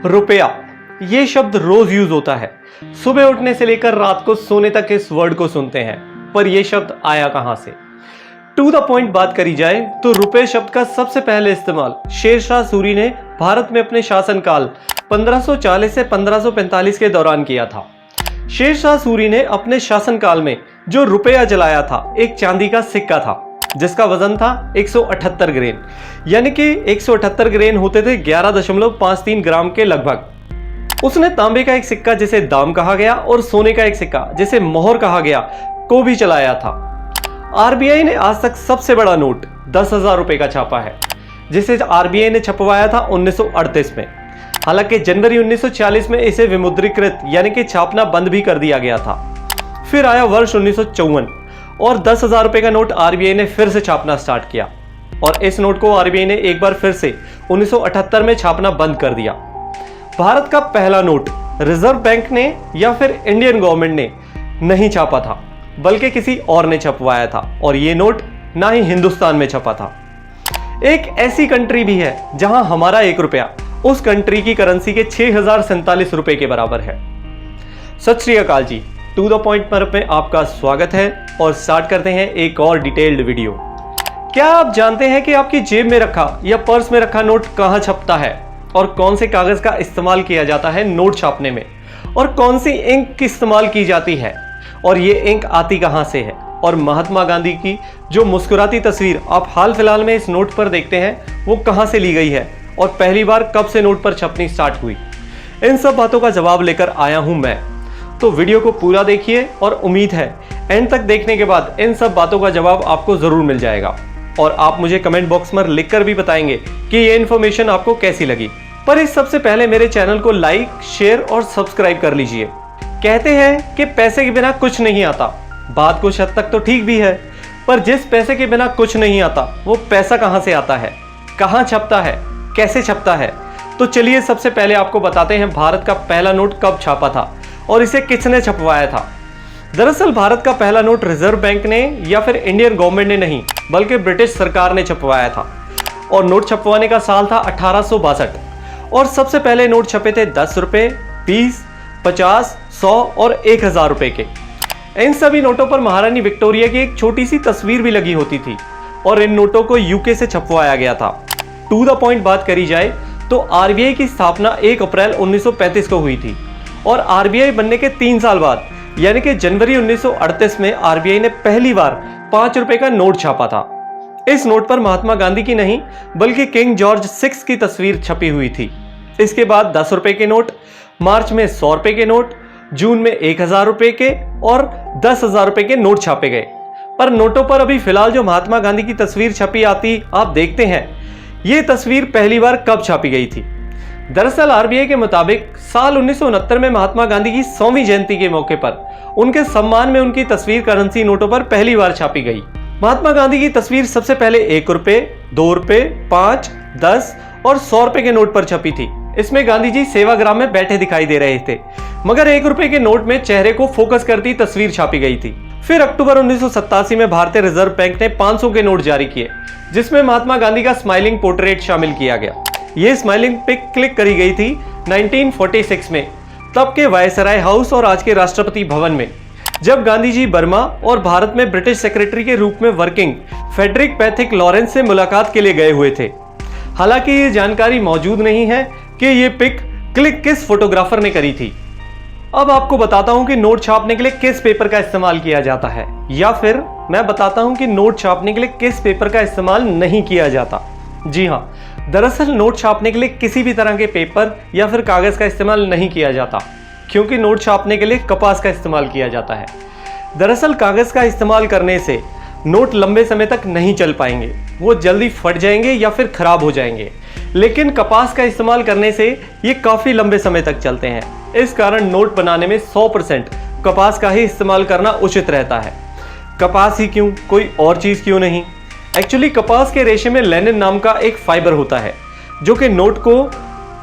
रुपया, ये शब्द रोज यूज होता है। सुबह उठने से लेकर रात को सोने तक इस वर्ड को सुनते हैं, पर यह शब्द आया कहां से? टू द पॉइंट बात करी जाए तो रुपए शब्द का सबसे पहले इस्तेमाल शेरशाह सूरी ने भारत में अपने शासनकाल 1540 से 1545 के दौरान किया था। शेरशाह सूरी ने अपने शासनकाल में जो रुपया जलाया था, एक चांदी का सिक्का था जिसका वजन था 178 ग्रेन, यानी कि 178 ग्रेन होते थे 11.53 ग्राम के लगभग। उसने तांबे का एक सिक्का जिसे दाम कहा गया और सोने का एक सिक्का जिसे मोहर कहा गया को भी चलाया था। आरबीआई ने आज तक सबसे बड़ा नोट 10,000 रुपए का छापा है, जिसे आरबीआई ने छपवाया था 1938 में। हालांकि जनवरी 1940 में इसे विमुद्रीकृत यानी कि छापना बंद भी कर दिया गया था। फिर आया वर्ष 1954 और 10,000 रुपए का नोट आरबीआई ने फिर से छापना स्टार्ट किया और इस नोट को आरबीआई ने एक बार फिर से 1978 में छापना बंद कर दिया। भारत का पहला नोट रिजर्व बैंक ने या फिर इंडियन गवर्नमेंट ने नहीं छापा था, बल्कि किसी और ने छपवाया था, और ये नोट ना ही हिंदुस्तान में छपा था। एक ऐसी कंट्री भी है जहां हमारा 1 रुपया उस कंट्री की करेंसी के 6047 रुपए के बराबर है। सत श्री अकाल जी, टू द पॉइंट पर में आपका स्वागत है और स्टार्ट करते हैं एक और डिटेल्ड वीडियो। क्या आप जानते हैं कि आपकी जेब में रखा या पर्स में रखा नोट कहां छपता है और कौन से कागज का इस्तेमाल किया जाता है नोट छापने में, और कौन सी इंक की इस्तेमाल की जाती है और ये इंक आती कहां से है, और महात्मा गांधी की जो मुस्कुराती तस्वीर आप हाल फिलहाल में इस नोट पर देखते हैं वो कहां से ली गई है और पहली बार कब से नोट पर छपनी स्टार्ट हुई? इन सब बातों का जवाब लेकर आया हूं मैं। तो वीडियो को पूरा देखिए और उम्मीद है एंड तक देखने के बाद इन सब बातों का जवाब आपको जरूर मिल जाएगा, और आप मुझे कमेंट बॉक्स में लिखकर भी बताएंगे कि ये इन्फॉर्मेशन आपको कैसी लगी। पर इस सबसे पहले मेरे चैनल को लाइक, शेयर और सब्सक्राइब कर लीजिए। कहते हैं कि पैसे के बिना कुछ नहीं आता। बात कुछ हद तक तो ठीक भी है, पर जिस पैसे के बिना कुछ नहीं आता वो पैसा कहां से आता है, कहां छपता है, कैसे छपता है? तो चलिए सबसे पहले आपको बताते हैं भारत का पहला नोट कब छापा था और इसे किसने छपवाया था। दरअसल भारत का पहला नोट रिजर्व बैंक ने या फिर इंडियन गवर्नमेंट ने नहीं, बल्कि ब्रिटिश सरकार ने छपवाया था, और नोट छपवाने का साल था 1862। और सबसे पहले नोट छपे थे 10 रुपए, 20, 50, 100 और 1000 रुपए के। इन सभी नोटों पर महारानी विक्टोरिया की एक छोटी सी तस्वीर भी लगी होती थी, और इन नोटों को यूके से छपवाया गया था। टू द पॉइंट बात करी जाए तो आरबीआई की स्थापना 1 अप्रैल 1935 को हुई थी, और आरबीआई बनने के 3 साल बाद यानी कि जनवरी 1938 में आरबीआई ने पहली बार 5 रुपए का नोट छापा था। इस नोट पर महात्मा गांधी की नहीं बल्कि किंग जॉर्ज 6 की तस्वीर छपी हुई थी। इसके बाद 10 रुपए के नोट, मार्च में 100 रुपए के नोट, जून में 1000 रुपए के और 10,000 रुपए के नोट छापे गए। पर नोटों पर अभी फिलहाल जो महात्मा गांधी की तस्वीर छपी आती आप देखते हैं, ये तस्वीर पहली बार कब छापी गई थी? दरअसल आरबीआई के मुताबिक साल 1969 में महात्मा गांधी की 100वीं जयंती के मौके पर उनके सम्मान में उनकी तस्वीर करेंसी नोटों पर पहली बार छापी गई। महात्मा गांधी की तस्वीर सबसे पहले 1 रुपए, 2 रुपए, 5, 10 और 100 रुपए के नोट पर छपी थी। इसमें गांधी जी सेवाग्राम में बैठे दिखाई दे रहे थे, मगर 1 रुपए के नोट में चेहरे को फोकस करती तस्वीर छापी गई थी। फिर अक्टूबर 1987 में भारतीय रिजर्व बैंक ने 500 के नोट जारी किए, जिसमें महात्मा गांधी का स्माइलिंग पोर्ट्रेट शामिल किया गया। यह स्माइलिंग पिक क्लिक करी गई थी 1946 में, तब के वायसराय हाउस और आज के राष्ट्रपति भवन में, जब गांधी जी बर्मा और भारत में ब्रिटिश सेक्रेटरी के रूप में वर्किंग फेडरिक पैथिक लॉरेंस से मुलाकात के लिए गए हुए थे। हालांकि ये जानकारी मौजूद नहीं है कि ये पिक क्लिक किस फोटोग्राफर ने करी थी। अब आपको बताता हूं कि नोट छापने के लिए किस पेपर का इस्तेमाल किया जाता है, या फिर मैं बताता हूं कि नोट छापने के लिए किस पेपर का इस्तेमाल नहीं किया जाता। जी हाँ, दरअसल नोट छापने के लिए किसी भी तरह के पेपर या फिर कागज का इस्तेमाल नहीं किया जाता, क्योंकि नोट छापने के लिए कपास का इस्तेमाल किया जाता है। दरअसल कागज का इस्तेमाल करने से नोट लंबे समय तक नहीं चल पाएंगे, वो जल्दी फट जाएंगे या फिर खराब हो जाएंगे। लेकिन कपास का इस्तेमाल करने से ये काफी लंबे समय तक चलते हैं। इस कारण नोट बनाने में 100% कपास का ही इस्तेमाल करना उचित रहता है। कपास ही क्यों, कोई और चीज क्यों नहीं? एक्चुअली कपास के रेशे में लेनिन नाम का एक फाइबर होता है जो कि नोट को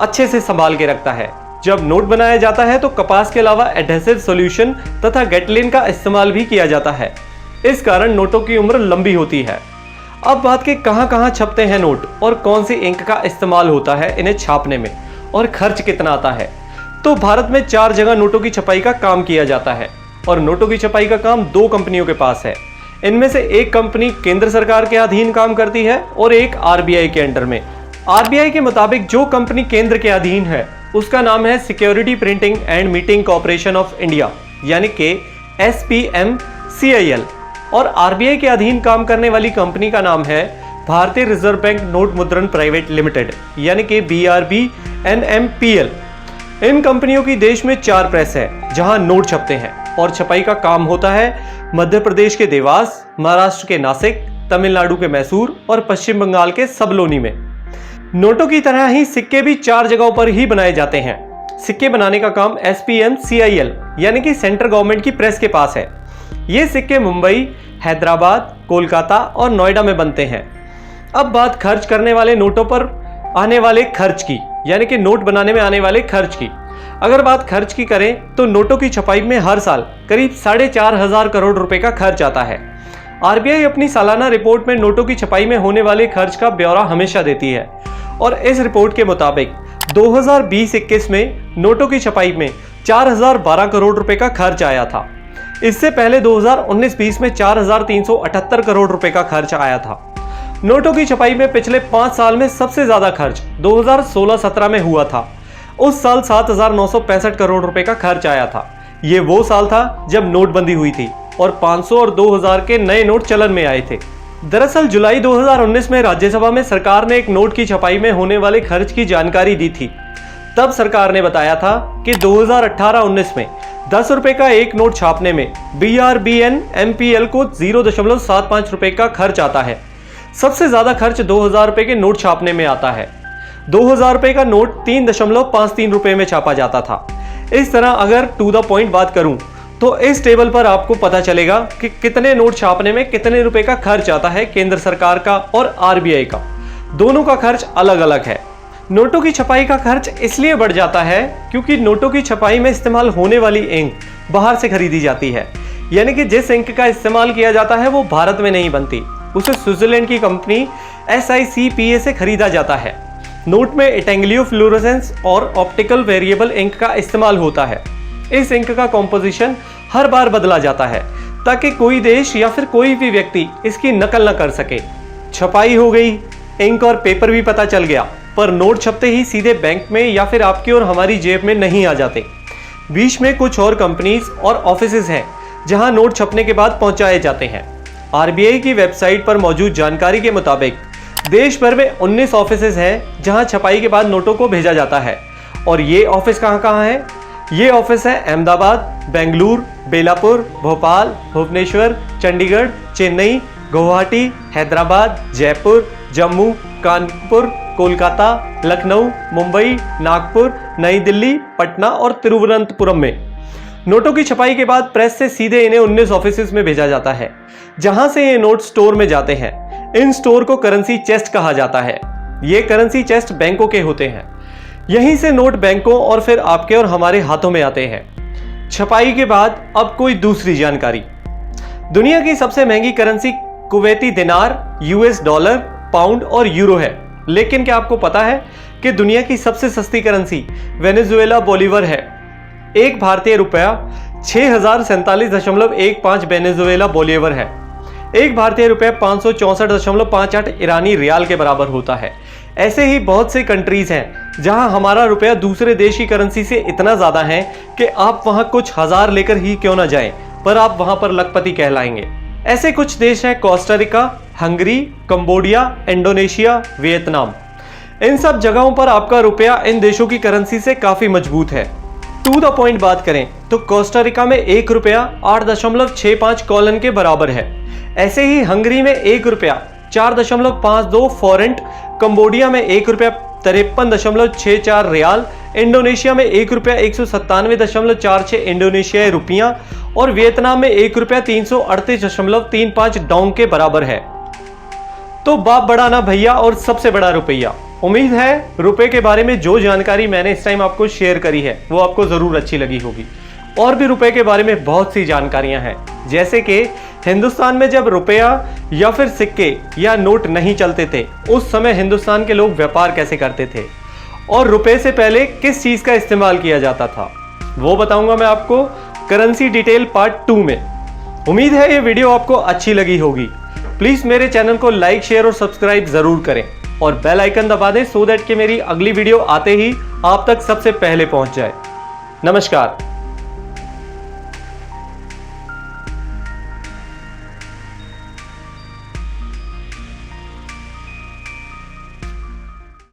अच्छे से संभाल के रखता है। जब नोट बनाया जाता है तो कपास के अलावा एडहेसिव सॉल्यूशन तथा गेटलिन का इस्तेमाल भी किया जाता है। इस कारण नोटों की उम्र लंबी होती है। अब बात के कहां कहां छपते हैं नोट और कौन सी इंक का इस्तेमाल होता है इन्हें छापने में, और खर्च कितना आता है, तो भारत में 4 जगह नोटों की छपाई का काम किया जाता है और नोटों की छपाई का काम 2 कंपनियों के पास है। इनमें से एक कंपनी केंद्र सरकार के अधीन काम करती है और एक आरबीआई के अंडर में। आरबीआई के मुताबिक जो कंपनी केंद्र के अधीन है उसका नाम है security printing and meeting corporation of India, यानी कि SPMCIL, और आरबीआई के अधीन काम करने वाली कंपनी का नाम है भारतीय रिजर्व बैंक नोट मुद्रण प्राइवेट लिमिटेड, यानी कि BRBNMPL। इन कंपनियों की देश में 4 प्रेस है जहां नोट छपते हैं और छपाई का काम होता है मध्य प्रदेश के देवास, महाराष्ट्र के नासिक, तमिलनाडु के मैसूर और पश्चिम बंगाल के सबलोनी में। नोटों की तरह ही सिक्के भी 4 जगहों पर ही बनाए जाते हैं। सिक्के बनाने का काम SPMCIL यानी कि सेंट्रल गवर्नमेंट की प्रेस के पास है। ये सिक्के मुंबई, हैदराबाद, कोलकाता और नोएडा में बनते हैं। अब बात खर्च करने वाले नोटों पर आने वाले खर्च की, यानी कि नोट बनाने में आने वाले खर्च की। अगर बात खर्च की करें तो नोटों की छपाई में हर साल करीब 4,500 करोड़ रुपए का खर्च आता है। आरबीआई अपनी सालाना रिपोर्ट में नोटों की छपाई में होने वाले खर्च का ब्यौरा हमेशा देती है और इस रिपोर्ट के मुताबिक 2020-21 में नोटों की छपाई में 4,012 करोड़ रुपए का खर्च आया था। इससे पहले 2019-20 में 4,378 करोड़ रुपए का खर्च आया था। नोटों की छपाई में पिछले 5 साल में सबसे ज्यादा खर्च 2016-17 में हुआ था। उस साल 7,965 करोड़ रुपए का खर्च आया था। ये वो साल था जब नोटबंदी हुई थी और 500 और 2,000 के नए नोट चलन में आए थे। दरअसल जुलाई 2019 में राज्यसभा में सरकार ने एक नोट की छपाई में होने वाले खर्च की जानकारी दी थी। तब सरकार ने बताया था कि 2018-19 में 10 रुपए का एक नोट छापने में BRBNMPL को 0.75 रुपए का खर्च आता है। सबसे ज्यादा खर्च 2,000 रुपए के नोट छापने में आता है। 2,000 रुपए का नोट 3.53 रुपए में छापा जाता था। इस तरह अगर टू द पॉइंट बात करूं तो इस टेबल पर आपको पता चलेगा कि कितने नोट छापने में कितने रुपए का खर्च आता है केंद्र सरकार का और आरबीआई का। दोनों का खर्च अलग अलग है। नोटों की छपाई का खर्च इसलिए बढ़ जाता है क्योंकि नोटों की छपाई में इस्तेमाल होने वाली इंक बाहर से खरीदी जाती है, यानी कि जिस इंक का इस्तेमाल किया जाता है वो भारत में नहीं बनती, उसे स्विट्जरलैंड की कंपनी SICPA से खरीदा जाता है। नोट में इटेंग्लियो फ्लोरोसेंस और ऑप्टिकल वेरिएबल इंक का इस्तेमाल होता है। इस इंक का कॉम्पोजिशन हर बार बदला जाता है ताकि कोई देश या फिर कोई भी व्यक्ति इसकी नकल न कर सके। छपाई हो गई, इंक और पेपर भी पता चल गया, पर नोट छपते ही सीधे बैंक में या फिर आपकी और हमारी जेब में नहीं आ जाते। बीच में कुछ और कंपनीज और ऑफिसेज हैं जहां नोट छपने के बाद पहुंचाए जाते हैं। आरबीआई की वेबसाइट पर मौजूद जानकारी के मुताबिक देश भर में 19 ऑफिसेज हैं जहां छपाई के बाद नोटों को भेजा जाता है। और ये ऑफिस कहां है? ये ऑफिस है अहमदाबाद, बेंगलुरु, बेलापुर, भोपाल, भुवनेश्वर, चंडीगढ़, चेन्नई, गुवाहाटी, हैदराबाद, जयपुर, जम्मू, कानपुर, कोलकाता, लखनऊ, मुंबई, नागपुर, नई दिल्ली, पटना और तिरुवनंतपुरम में। नोटों की छपाई के बाद प्रेस से सीधे इन्हें 19 ऑफिसेज में भेजा जाता है जहां से ये नोट स्टोर में जाते हैं। इन स्टोर को करेंसी चेस्ट कहा जाता है। ये करेंसी चेस्ट बैंकों के होते हैं। यहीं से नोट बैंकों और फिर आपके और हमारे हाथों में आते हैं। छपाई के बाद अब कोई दूसरी जानकारी। दुनिया की सबसे महंगी करेंसी कुवैती दिनार, US डॉलर, पाउंड और यूरो है। लेकिन क्या आपको पता है कि दुनिया की सबसे सस्ती करेंसी वेनेजुएला बोलीवर है। एक भारतीय रुपया 6,047.15 वेनेजुएला बोलीवर है। एक भारतीय रुपया 564.58 ईरानी रियाल के बराबर होता है। ऐसे ही बहुत से कंट्रीज हैं जहां हमारा रुपया दूसरे देश की करेंसी से इतना ज्यादा है कि आप वहां कुछ हजार लेकर ही क्यों ना जाएं, पर आप वहां पर लखपति कहलाएंगे। ऐसे कुछ देश हैं Costa Rica, Hungary, Cambodia, Indonesia, Vietnam. इन सब जगहों पर आपका रुपया इन देशों की करेंसी से काफी मजबूत है। टू द पॉइंट बात करें तो कोस्टा रिका में 1 रुपया 8.65 कॉलन के बराबर है। ऐसे ही हंगरी में 1 रुपया 4.52 फॉरेंट, कंबोडिया में 1 रुपया 53.64 रियाल, इंडोनेशिया में 1 रुपया 197.46 इंडोनेशियाई रुपया और वियतनाम में 1 रुपया 338.35 डोंग के बराबर है। तो बाप बड़ा ना भैया और सबसे बड़ा रुपया। उम्मीद है रुपए के बारे में जो जानकारी मैंने इस टाइम आपको शेयर करी है वो आपको जरूर अच्छी लगी होगी। और भी रुपए के बारे में बहुत सी जानकारियां हैं, जैसे कि हिंदुस्तान में जब रुपया या फिर सिक्के या नोट नहीं चलते थे उस समय हिंदुस्तान के लोग व्यापार कैसे करते थे, और रुपए से पहले किस चीज का इस्तेमाल किया जाता था, वो बताऊंगा मैं आपको करेंसी डिटेल पार्ट 2 में। उम्मीद है ये वीडियो आपको अच्छी लगी होगी। प्लीज मेरे चैनल को लाइक, शेयर और सब्सक्राइब जरूर करें और बेल आइकन दबा दें सो दैट कि मेरी अगली वीडियो आते ही आप तक सबसे पहले पहुंच जाए। नमस्कार।